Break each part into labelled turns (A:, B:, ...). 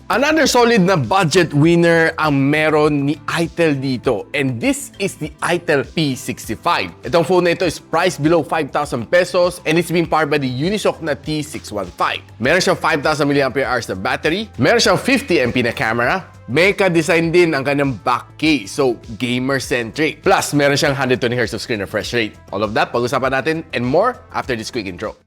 A: Another solid na budget winner ang meron ni ITEL dito, and this is the ITEL P65. Itong phone na ito is priced below 5,000 pesos and it's being powered by the Unisoc na T615. Meron siyang 5,000 mAh na battery, meron siyang 50 MP na camera, mecha design din ang kanyang back case, so gamer-centric. Plus, meron siyang 120Hz of screen refresh rate. All of that, pag-usapan natin and more after this quick intro.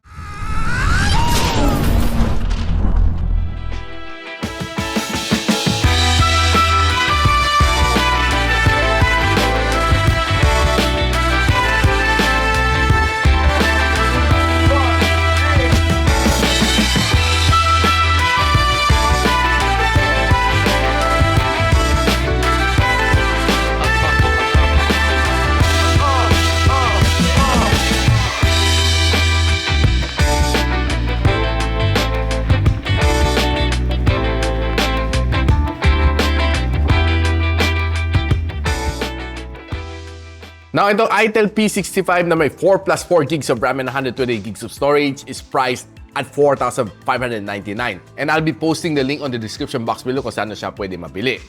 A: Now, itong ITEL P65 na may 4 plus 4 gigs of RAM and 128 gigs of storage is priced at 4,599. And I'll be posting the link on the description box below kung saan na siya pwede mabili.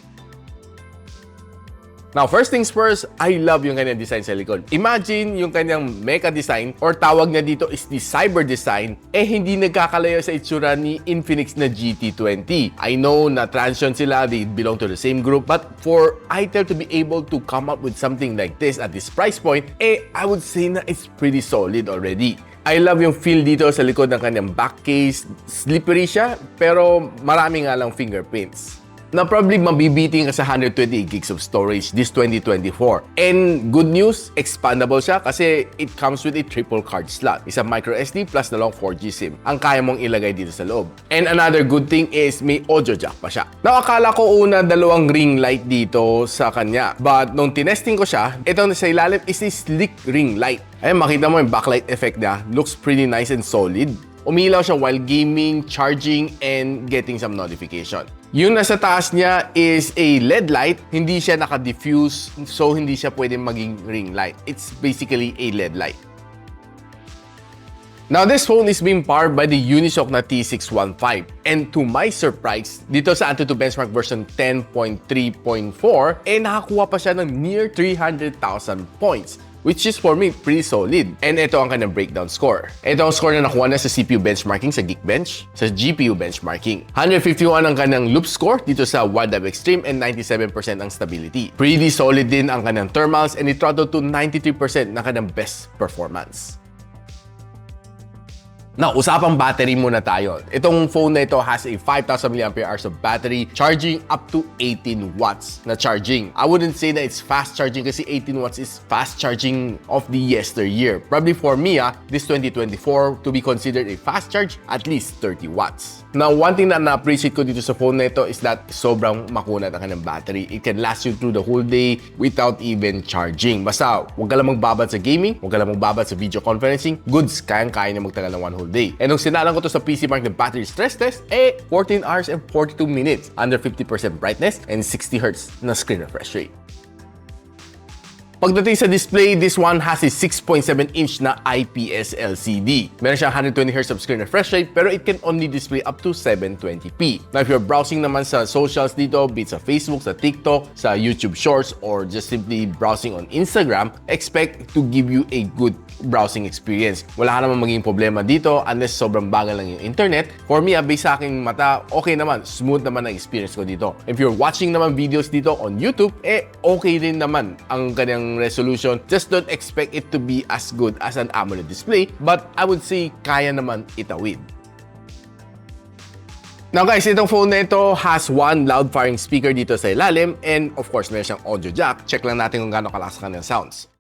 A: Now, first things first, I love yung kanyang design sa likod. Imagine yung kanyang mecha design or tawag na dito is the cyber design, hindi nagkakalayo sa itsura ni Infinix na GT20. I know na Transsion sila, they belong to the same group, but for ITEL to be able to come up with something like this at this price point, I would say na it's pretty solid already. I love yung feel dito sa likod ng kanyang back case. Slippery siya, pero marami nga lang fingerprints. Na probably mabibiting ka sa 128 gigs of storage this 2024. And good news, expandable siya kasi it comes with a triple card slot. Isang micro SD plus dalawang 4G SIM ang kaya mong ilagay dito sa loob. And another good thing is may audio jack pa siya. Now, akala ko una dalawang ring light dito sa kanya. But nung tinesting ko siya, itong sa ilalim is a sleek ring light. Ayun, makita mo yung backlight effect niya. Looks pretty nice and solid. Umilaw siya while gaming, charging, and getting some notification. Yung nasa taas niya is a LED light. Hindi siya naka-diffuse, so hindi siya pwedeng maging ring light. It's basically a LED light. Now, this phone is being powered by the Unisoc na T615. And to my surprise, dito sa Antutu Benchmark version 10.3.4, nakakuha pa siya ng near 300,000 points, which is for me pretty solid. And ito ang kanyang breakdown score. Ito ang score na nakuha na sa CPU benchmarking sa Geekbench, sa GPU benchmarking. 151 ang kanyang loop score dito sa WildDive Extreme and 97% ang stability. Pretty solid din ang kanyang thermals and it throttled to 93% ng kanyang best performance. Now, usapang battery muna tayo. Itong phone na ito has a 5,000 mAh of battery, charging up to 18 watts na charging. I wouldn't say that it's fast charging kasi 18 watts is fast charging of the yesteryear. Probably for me, this 2024, to be considered a fast charge, at least 30 watts. Now, one thing na na-appreciate ko dito sa phone na ito is that sobrang makunat ang kanyang battery. It can last you through the whole day without even charging. Basta, huwag ka lang magbabad sa gaming, huwag ka lang magbabad sa video conferencing, goods, kayang-kaya niya magtagal ng one whole day. And nung sinalang ko to sa PC Mark ng battery stress test, 14 hours and 42 minutes, under 50% brightness, and 60 Hz na screen refresh rate. Pagdating sa display, this one has a 6.7-inch na IPS LCD. Meron siyang 120Hz of screen refresh rate, pero it can only display up to 720p. Now, if you're browsing naman sa socials dito, be it sa Facebook, sa TikTok, sa YouTube Shorts, or just simply browsing on Instagram, expect to give you a good browsing experience. Wala ka naman magiging problema dito unless sobrang bagal lang yung internet. For me, based sa aking mata, okay naman, smooth naman ang experience ko dito. If you're watching naman videos dito on YouTube, okay rin naman ang kanyang resolution. Just don't expect it to be as good as an AMOLED display, but I would say kaya naman itawid. Now guys, itong phone na ito has one loud firing speaker dito sa ilalim and of course meron siyang audio jack. Check lang natin kung gaano kalakas ang kanyang sounds.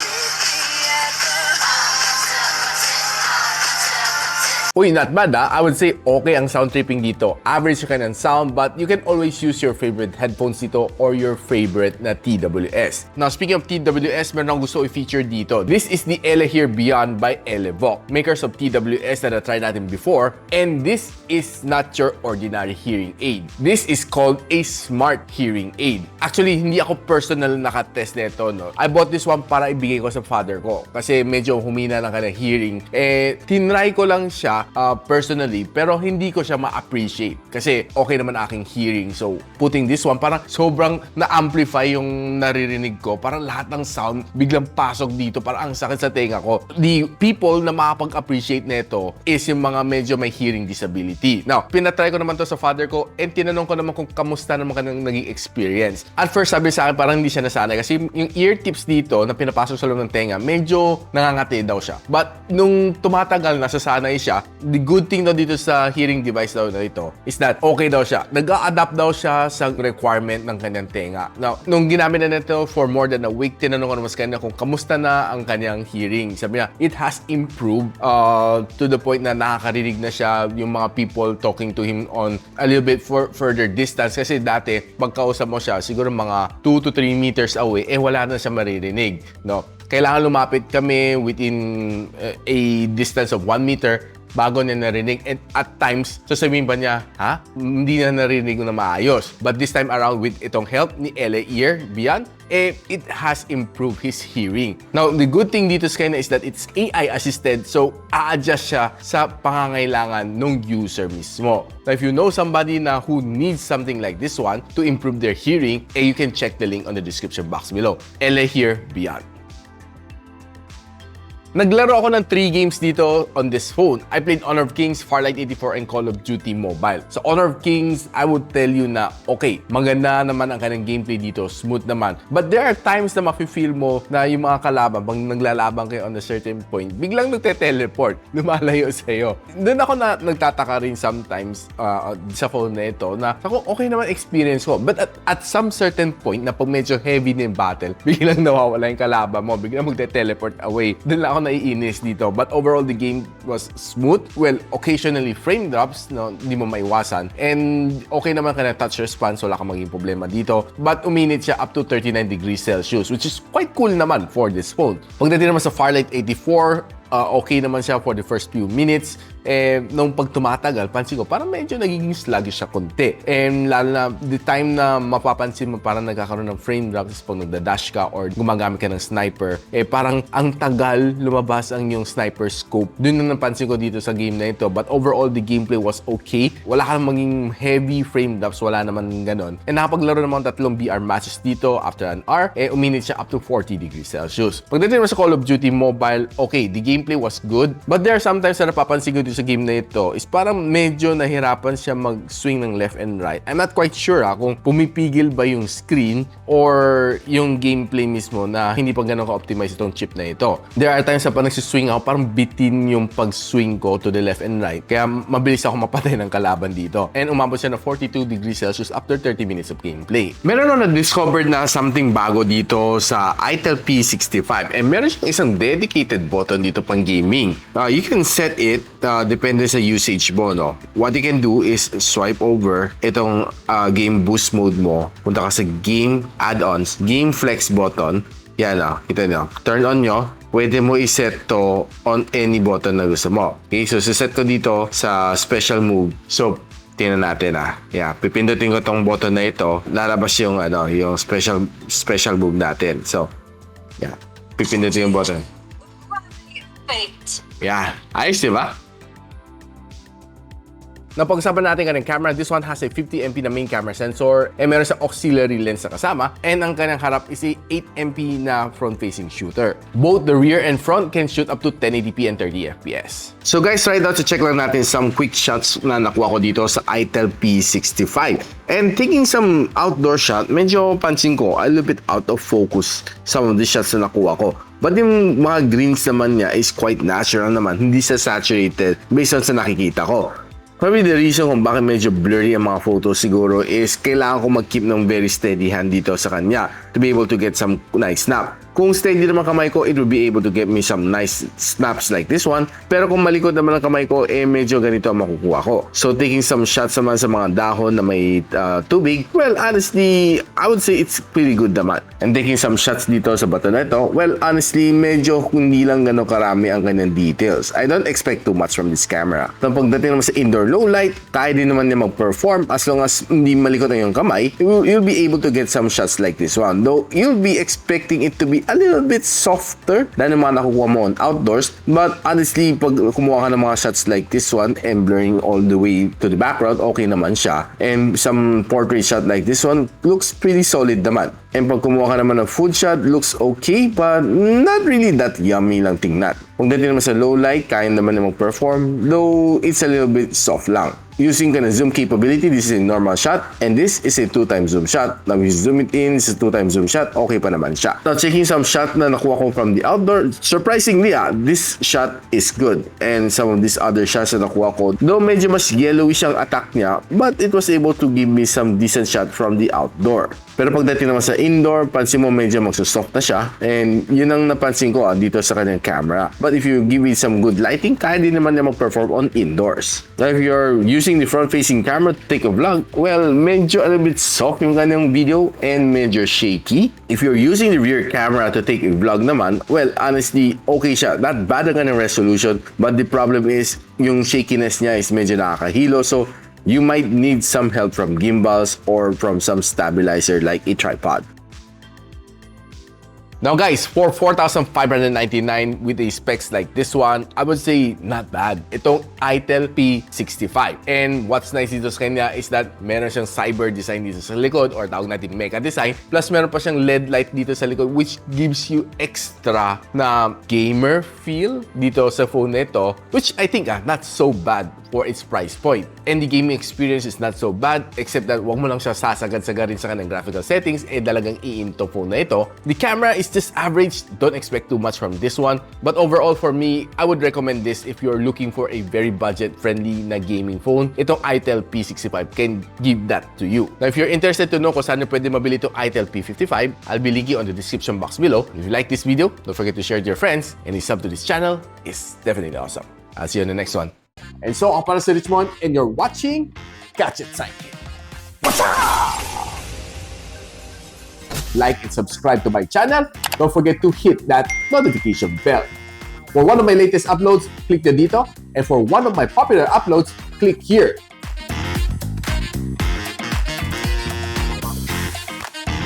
A: Uy, not bad I would say okay ang sound tripping dito. Average yung kanyang sound, but you can always use your favorite headphones dito or your favorite na TWS. Now, speaking of TWS, meron akong gusto i-feature dito. This is the ELEHEAR Beyond by Elevoc, makers of TWS na na-try natin before. And this is not your ordinary hearing aid. This is called a smart hearing aid. Actually, hindi ako personal nakatest nito, no? I bought this one para ibigay ko sa father ko kasi medyo humina ng kanyang hearing. Tinry ko lang siya siya personally, pero hindi ko siya ma-appreciate kasi okay naman aking hearing. So, putting this one, parang sobrang na-amplify yung naririnig ko. Parang lahat ng sound biglang pasok dito. Parang ang sakit sa tenga ko. The people na makapag-appreciate nito is yung mga medyo may hearing disability. Now, pinatry ko naman to sa father ko and tinanong ko naman kung kamusta naman kanyang naging experience. At first, sabi sa akin, parang hindi siya nasanay kasi yung ear tips dito na pinapasok sa loob ng tenga, medyo nangangati daw siya. But nung tumatagal, nasasanay siya, the good thing daw dito sa hearing device daw na ito is that okay daw siya. Nag-a-adapt daw siya sa requirement ng kanyang tenga. Now, nung ginamit na nito for more than a week, tinanong ko naman sa kanya kung kamusta na ang kanyang hearing. Sabi niya, it has improved to the point na nakakarinig na siya yung mga people talking to him on a little bit further distance. Kasi dati, pagkausap mo siya, siguro mga 2 to 3 meters away, wala na siya maririnig. No? Kailangan lumapit kami within a distance of 1 meter bago niya narinig. And at times, sasabihin pa niya, hindi na narinig na maayos. But this time around, with itong help ni ELEHEAR Beyond, it has improved his hearing. Now, the good thing dito sa kanya is that it's AI assisted, so a-adjust siya sa pangangailangan ng user mismo. Now, if you know somebody na who needs something like this one to improve their hearing, you can check the link on the description box below. ELEHEAR Beyond. Naglaro ako ng 3 games dito on this phone. I played Honor of Kings, Farlight 84, and Call of Duty Mobile. So Honor of Kings, I would tell you na okay, maganda naman ang kanyang gameplay dito, smooth naman. But there are times na mafe-feel mo na yung mga kalaban, pag naglalaban kayo on a certain point, biglang nagte-teleport, lumalayo sa'yo. Doon ako nagtataka rin sometimes sa phone na ito na ako, okay naman experience ko. But at some certain point na pag medyo heavy na yung battle, biglang nawawala yung kalaban mo, biglang magte-teleport away. Doon lang ako naiinis dito. But overall, the game was smooth. Well, occasionally frame drops, no, hindi mo maiwasan. And okay naman ka na touch response, wala kang maging problema dito. But uminit siya up to 39 degrees Celsius, which is quite cool naman for this phone. Pagdating naman sa Farlight 84, okay naman siya for the first few minutes. Nung pag tumatagal, pansin ko, parang medyo nagiging sluggish siya konti. Lalo na, the time na mapapansin mo parang nagkakaroon ng frame drops pag nagda-dash ka or gumagamit ka ng sniper, parang ang tagal lumabas ang yung sniper scope. Doon na napansin ko dito sa game na ito. But overall, the gameplay was okay. Wala kang maging heavy frame drops, wala naman ganon. Nakapaglaro naman 3 VR matches dito after an hour, uminit siya up to 40 degrees Celsius. Pagdating naman sa Call of Duty Mobile, okay, the gameplay was good. But there are sometimes na napapansin ko sa game na ito is parang medyo nahirapan siya mag-swing ng left and right. I'm not quite sure kung pumipigil ba yung screen or yung gameplay mismo na hindi pa ganun ka-optimize itong chip na ito. There are times na pa nagsiswing ako, parang bitin yung pag-swing ko to the left and right. Kaya mabilis ako mapatay ng kalaban dito. And umabot siya na 42 degrees Celsius after 30 minutes of gameplay. Meron ako na-discovered na something bago dito sa ITEL P65. And meron siyang isang dedicated button dito pang gaming. You can set it depende sa usage mo, no? What you can do is swipe over itong game boost mode mo. Punta ka sa game add-ons, game flex button. Yan kita nyo. Turn on nyo. Pwede mo iset to on any button na gusto mo. Okay, so set ko dito sa special move. So, tingnan natin Yeah, pipindutin ko tong button na ito. Lalabas yung yung special move natin. So, yeah. Pipindutin yung button. Yeah, ayos, diba? Napag-usapan natin kanyang camera. This one has a 50MP na main camera sensor meron sa auxiliary lens na kasama and ang kanyang harap is a 8MP na front-facing shooter. Both the rear and front can shoot up to 1080p and 30fps. So guys, right now to check lang natin some quick shots na nakuha ko dito sa ITEL P65. And taking some outdoor shot, medyo pansin ko a little bit out of focus some of the shots na nakuha ko. But yung mga greens naman niya is quite natural naman, hindi sa saturated based on sa nakikita ko. Probably the reason kung bakit medyo blurry ang mga photos siguro is kailangan ko mag-keep ng very steady hand dito sa kanya to be able to get some nice snap. Kung steady naman kamay ko, it will be able to get me some nice snaps like this one. Pero kung malikot naman ang kamay ko, medyo ganito ang makukuha ko. So taking some shots naman sa mga dahon na may tubig, well, honestly, I would say it's pretty good naman. And taking some shots dito sa bato na ito, well, honestly, medyo hindi lang gano'ng karami ang kanyang details. I don't expect too much from this camera. So pagdating naman sa indoor low light, kaya din naman niya mag-perform as long as hindi malikot ang iyong kamay, you'll be able to get some shots like this one. Though, you'll be expecting it to be
B: be a little bit softer than yung mga nakukuha mo on outdoors. But honestly, pag kumuha ka ng mga shots like this one and blurring all the way to the background, okay naman siya. And some portrait shot like this one looks pretty solid naman. And pag kumuha ka naman ng food shot, looks okay, but not really that yummy lang tingnan. Kung dati naman sa low light, kaya naman na mag-perform, though it's a little bit soft lang. Using ka na zoom capability, this is a normal shot, and this is a 2x zoom shot. Now, if you zoom it in, this is a 2x zoom shot, okay pa naman siya. Now, checking some shot na nakuha ko from the outdoor, surprisingly, this shot is good. And some of these other shots na nakuha ko, though medyo mas yellowish ang attack niya, but it was able to give me some decent shot from the outdoor. Pero pagdating naman sa indoor, pansin mo medyo magsusoft na siya. And yun ang napansin ko dito sa kanyang camera. But if you give it some good lighting, kaya din naman niya mag-perform on indoors. Now, if you're using the front-facing camera to take a vlog, well, medyo a little bit soft yung kanyang video and medyo shaky. If you're using the rear camera to take a vlog naman, well, honestly, okay siya. Not bad ang kanyang resolution, but the problem is, yung shakiness niya is medyo nakakahilo. So, you might need some help from gimbals or from some stabilizer like a tripod.
A: Now guys, for 4,599 with a specs like this one, I would say not bad. Itong ITEL P65. And what's nice dito sa kanya is that meron siyang cyber design dito sa likod or tawag natin mecha design. Plus meron pa siyang LED light dito sa likod which gives you extra na gamer feel dito sa phone nito, which I think not so bad for its price point. And the gaming experience is not so bad except that wag mo lang siya sasagad-sagarin sa kanyang graphical settings, talagang iinto phone na ito. The camera is just average, don't expect too much from this one. But overall for me, I would recommend this if you're looking for a very budget-friendly na gaming phone. Itong ITEL P65 can give that to you. Now if you're interested to know kung saan pwede mabili itong ITEL P55, I'll be linking on the description box below. If you like this video, don't forget to share it to your friends, and a sub to this channel is definitely awesome. I'll see you on the next one. And so, ako para si Richmond, and you're watching Gadget Sidekick. Like and subscribe to my channel. Don't forget to hit that notification bell. For one of my latest uploads, click the dito. And for one of my popular uploads, click here.